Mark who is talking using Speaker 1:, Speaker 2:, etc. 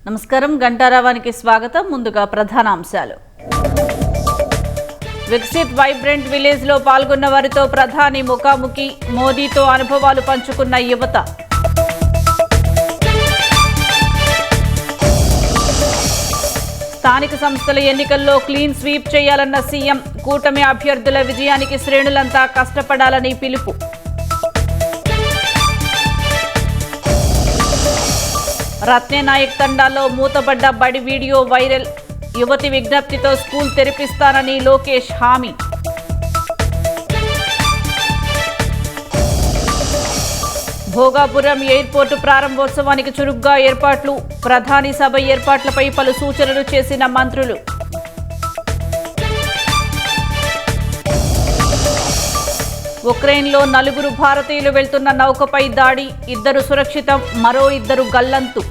Speaker 1: నమస్కారం, గంటారావానికి స్వాగతం. ముందుగా ప్రధాన అంశాలు. వికసిత్ వైబ్రెంట్ విలేజ్ లో పాల్గొన్న వారితో ప్రధాని ముఖాముఖి, మోదీతో అనుభవాలు పంచుకున్న యువత. స్థానిక సంస్థల ఎన్నికల్లో క్లీన్ స్వీప్ చేయాలన్న సీఎం, కూటమి అభ్యర్థుల విజయానికి శ్రేణులంతా కష్టపడాలని పిలుపు. రత్నే నాయక్ తండాలో మూతబడ్డ బడి వీడియో వైరల్, యువతి విజ్ఞప్తితో స్కూల్ తెరిపిస్తానని లోకేష్ హామీ. భోగాపురం ఎయిర్పోర్టు ప్రారంభోత్సవానికి చురుగ్గా ఏర్పాట్లు, ప్రధాని సభ ఏర్పాట్లపై పలు సూచనలు చేసిన మంత్రులు. ఉక్రెయిన్లో 4 భారతీయులు వెళ్తున్న నౌకపై దాడి, 2 సురక్షితం, మరో 2 గల్లంతు.